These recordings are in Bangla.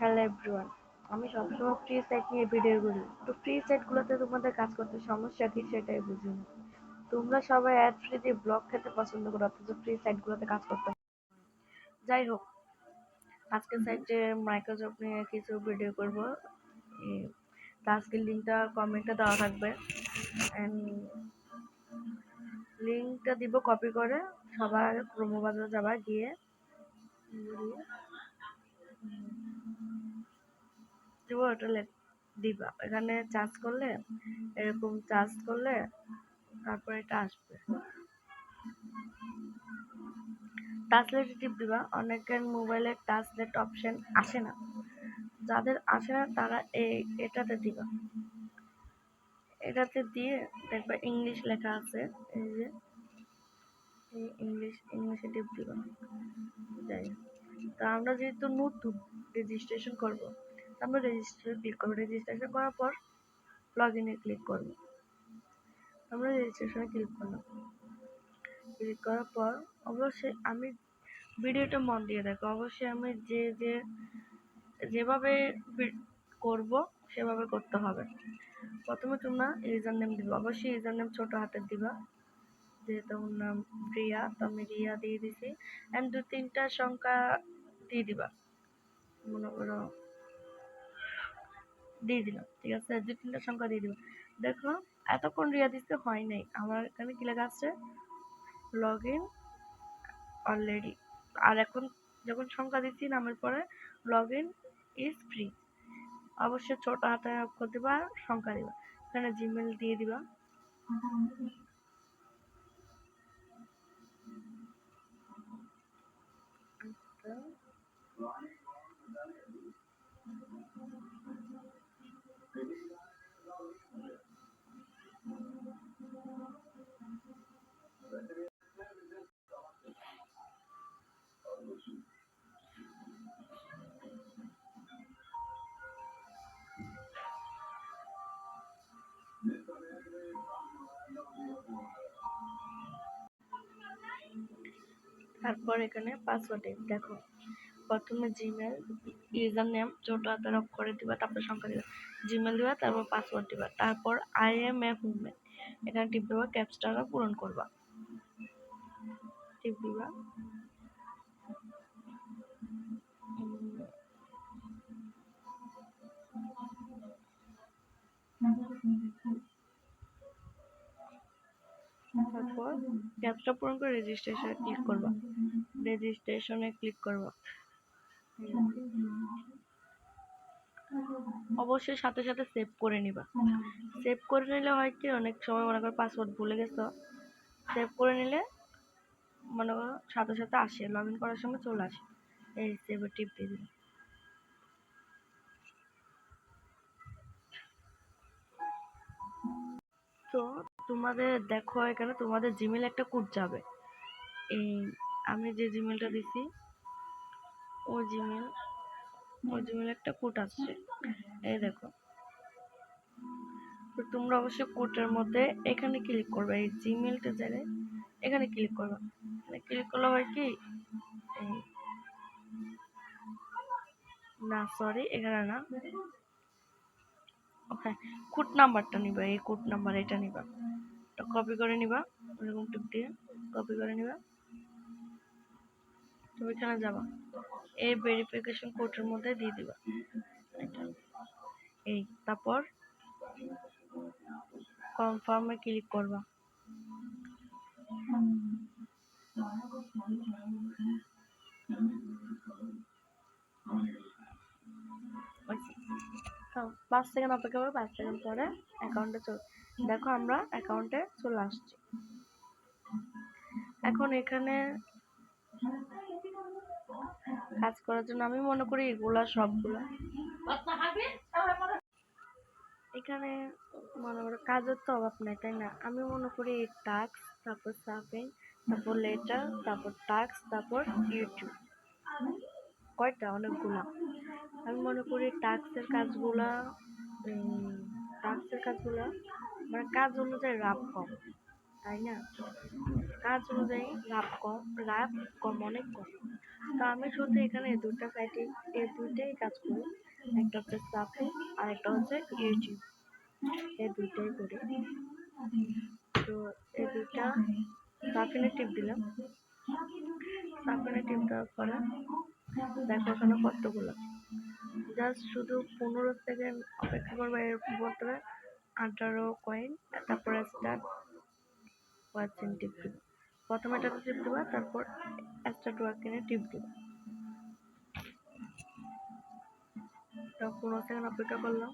হ্যালো এভরিওয়ান, আমি সবসময় ফ্রি সাইট নিয়ে ভিডিও করি। তো ফ্রি সাইটগুলোতে তোমাদের কাজ করতে সমস্যা কি সেটাই বুঝি না। তোমরা সবাই অ্যাড ফ্রি দিয়ে ব্লগ খেতে পছন্দ করো, অথচ ফ্রি সাইটগুলোতে কাজ করতে। যাই হোক, আজকে সাইটে মাইক্রোসফট নিয়ে কিছু ভিডিও করব। আজকের লিঙ্কটা কমেন্টে দেওয়া থাকবে, লিঙ্কটা দিব কপি করে সবার ক্রোমো বাজারে যাবা, গিয়ে ওটা দিবা। এখানে চার্জ করলে, এরকম চার্জ করলে তারপরে এটা আসবে। ট্রান্সলেট টিপ দিবা। অনেকের মোবাইলে ট্রান্সলেট অপশন আসে না, যাদের আসে না তারা এটাতে দিবা। এটাতে দিয়ে দেখবা ইংলিশ লেখা আছে, এই যে ইংলিশে টিপ দিবা। যাই, তা আমরা যেহেতু নতুন রেজিস্ট্রেশন করব, আমরা রেজিস্ট্রেশন ক্লিক করবো। রেজিস্ট্রেশন করার পর লগ ইনে ক্লিক করব। আমরা রেজিস্ট্রেশনে ক্লিক করলাম। ক্লিক করার পর অবশ্যই আমি ভিডিওটা মন দিয়ে দেখো। অবশ্যই আমি যেভাবে করব সেভাবে করতে হবে। প্রথমে তোমরা ইউজার নেম দিবা। অবশ্যই ইউজার নেম ছোট হাতের দিবা। যেহেতু আমার নাম রিয়া, তো আমি রিয়া দিয়ে দিছি। এন্ড 2-3টা সংখ্যা দিয়ে দিবা, মনে করো দিয়ে দিলাম। ঠিক আছে, 2-3টা সংখ্যা দিয়ে দিবা। দেখো এতক্ষণ রিয়া দিতে হয় নাই, আমার এখানে কি লেখা আছে, লগ ইন অলরেডি। আর এখন যখন সংখ্যা দিচ্ছি নামের পরে লগ ইন ইজ ফ্রি, অবশ্যই ছোট হাতে অক্ষর দিবা আর সংখ্যা দিবা। এখানে জিমেল দিয়ে দিবা। তারপর এখানে পাসওয়ার্ড দেখো, প্রথমে জিমেল ইউজার নেম ছোট হাতের অক্ষরে দিবা, তারপর সংখ্যা দিবা, জিমেল দিবা, তারপর পাসওয়ার্ড দিবা, তারপর আই এম এ হুমেন এখানে টিপ দেবা, ক্যাপচাটা পূরণ করবা। টিপ দিবা। তারপর ক্যাপচা পূরণ করে রেজিস্ট্রেশনে ক্লিক করবা। রেজিস্ট্রেশনে ক্লিক করবা। অবশ্যই সাথে সাথে সেভ করে নিবা। সেভ করে নিলে হয় কি, অনেক সময় মনে করো পাসওয়ার্ড ভুলে গেছো, সেভ করে নিলে মনে করো সাথে সাথে আসে, লগ ইন করার সময় চলে আসে। এই সেভে টিপ দিয়ে দিলাম। তো তোমাদের দেখো এখানে তোমাদের জিমেল একটা কোড যাবে। এই আমি যে জিমেলটা দিছি ওই জিমেল একটা কোড আসছে, এই দেখো। তো তোমরা অবশ্যই কোডের মধ্যে এখানে ক্লিক করবে, এই জিমেলটা জায়গায় এখানে ক্লিক করবে। এখানে ক্লিক করলে হয় কি, না সরি এখানে না, ওকে কোড নাম্বারটা নিবা, এই কোড নাম্বার এটা নিবা, এটা কপি করে নিবা, এরকম টিপ দিয়ে কপি করে নিবা। তুমি এখানে যাবা, এই ভেরিফিকেশন কোডের মধ্যে দিয়ে দিবা এটা, এই তারপর কনফার্মে ক্লিক করবা। হ্যাঁ, 5 সেকেন্ড অপেক্ষা করো, 5 সেকেন্ড পরে অ্যাকাউন্টে দেখো আমরা অ্যাকাউন্টে চলে আসছি। এখন এখানে কাজ করার জন্য আমি মনে করি এগুলা সবগুলা এখানে মনে করো কাজের তো অভাব নাই, তাই না? আমি মনে করি টাস্ক, তারপর সার্ফিং, তারপর লেটার, তারপর টাস্ক, তারপর ইউটিউব, কয়টা অনেকগুলা। আমি মনে করি টাস্কের কাজগুলা মানে কাজ অনুযায়ী লাভ কম, তাই না? কাজ অনুযায়ী লাভ কম, অনেক কম। তো আমি শুধু এখানে দুটা সাইটে এই দুইটাই কাজ করি, একটা হচ্ছে সাফি আর একটা হচ্ছে ইউটিউব, এই দুইটাই করি। তো এই দুইটা সাফিনে টিপ দিলাম, সাফিনে টিপ দেওয়ার পরে দেখো এখানে কতগুলো, জাস্ট শুধু 15 সেকেন্ড অপেক্ষা করবে, এর ভিতরে 18 কয়েন, তারপরে স্টার্ট ওয়াচিং টিপ দিবে, প্রথমে এটাতে টিপ দিবা, তারপর স্টার্ট ওয়াচিং এ টিপ দিবা। 15 সেকেন্ড অপেক্ষা করলাম,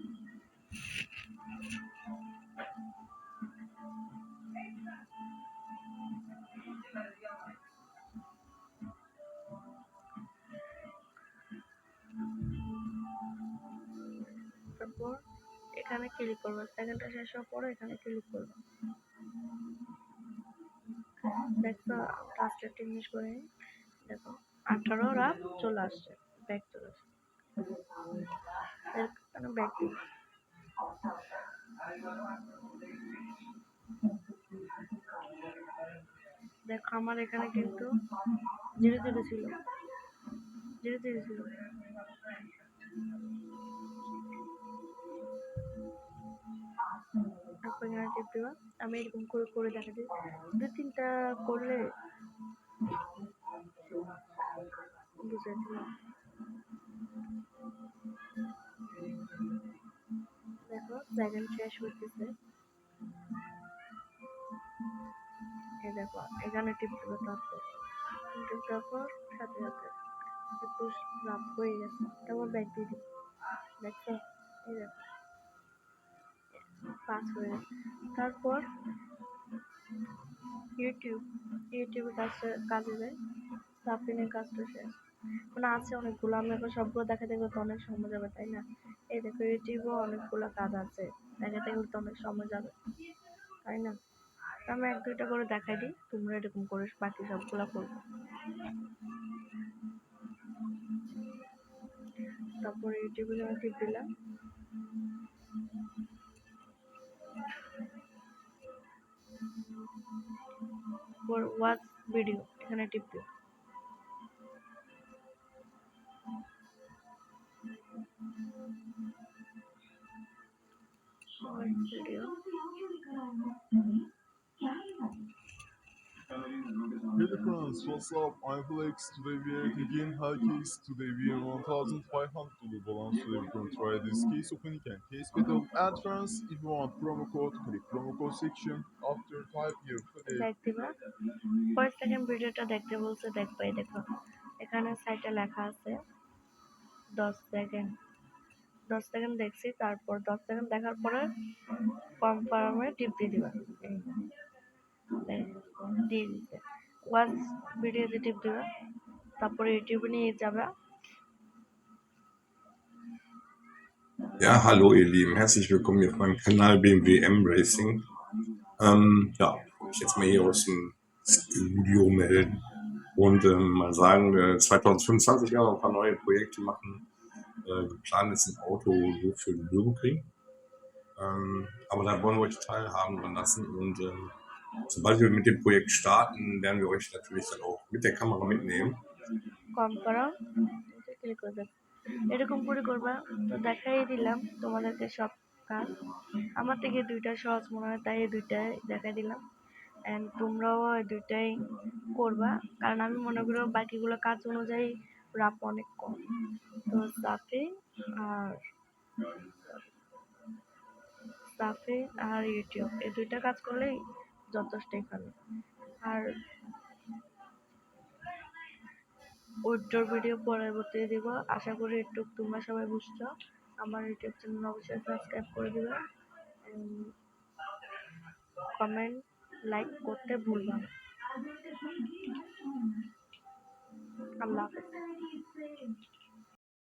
তারপর এখানে ক্লিক করবো, সেকেন্ডটা শেষ হওয়ার পরে এখানে ক্লিক করবো। দেখো লাস্টের জিনিস করে দেখো 18 রাত চলে আসছে, ব্যাক চলে আসছে, এখানে ব্যাক দিব। দেখো আমার এখানে কিন্তু ধীরে ধীরে ছিল, ধীরে ধীরে ছিল। তারপর এখানে টিপ দিবা, আমি এরকম করে করে দেখা দিই, 2-3টা করলে বুঝে দিলাম। দেখো সেকেন্ড শেষ হইতেছে, এই দেখো এখানে টিপ দিবা, তারপর টিপ দেওয়ার পর সাথে সাথে 21 রাত হয়ে গেছে, তারপর ব্যাক দিয়ে দিই। দেখছো এই দেখো 5 হয়ে গেছে। তারপর ইউটিউবে কাজে যায়, সাফিনের কাজটা শেষ, মানে আছে অনেকগুলো, আমি এখন সবগুলো দেখাতে গেলে তো অনেক সময় যাবে, তাই না? এই দেখো ইউটিউবে অনেকগুলো কাজ আছে, দেখাতে গেলে তো অনেক সময় যাবে, তাই না? তো আমি 1-2টা করে দেখাই দিই, তোমরা এরকম করে বাকি সবগুলো করবে। তারপরে ইউটিউবে যখন টিপ দিলাম, ওয়াচ ভিডিও এখানে টিপ দিও, video. Hey friends, what's up? I'm Flex. Today we are again high case. Today we are $1,500 balance. Today we're going to try this case opening and case battle. And friends, if you want promo code, click promo code section. After type your code. দেখ দিবা, কয়েক সেকেন্ড ভিডিওটা দেখতে বলছে, দেখবাই দেখো এখানে সাইটে লেখা আছে 10 সেকেন্ড, 10 সেকেন্ড দেখছি, তারপর 10 সেকেন্ড দেখার পরে কনফার্মে টিপ দিয়ে দিবা, দিয়ে দিতে ওয়াচ ভিডিওতে টিপ দিবা, তারপরে ইউটিউবে নিয়ে যাবে। Ja, hallo ihr Lieben, herzlich willkommen hier auf meinem Kanal BMW M Racing. Ja, ich jetzt mal hier aus dem Studio melden und mal sagen, 2025 werden wir ein paar neue Projekte machen. Geplant ist ein Auto nur für den Nürburgring. Aber da wollen wir euch teilhaben dran lassen und sobald wir mit dem Projekt starten, werden wir euch natürlich dann auch mit der Kamera mitnehmen. এরকম করে করবা, তো দেখাই দিলাম তোমাদেরকে সব কাজ, আমার থেকে দুইটা সহজ মনে হয় তাই এই দুইটাই দেখাই দিলাম, এন্ড তোমরাও এই দুইটাই করবা, কারণ আমি মনে করি বাকিগুলো কাজ অনুযায়ী রাপ অনেক কম। তো সাফি আর ইউটিউব এই দুইটা কাজ করলেই যথেষ্ট এখানে। আর উইথড্রর ভিডিও পরবর্তীতে দিব, আশা করি একটু তোমরা সবাই বুঝছো। আমার ইউটিউব চ্যানেল অবশ্যই সাবস্ক্রাইব করে দিবে, কমেন্ট লাইক করতে ভুলবা না। আল্লাহ হাফেজ।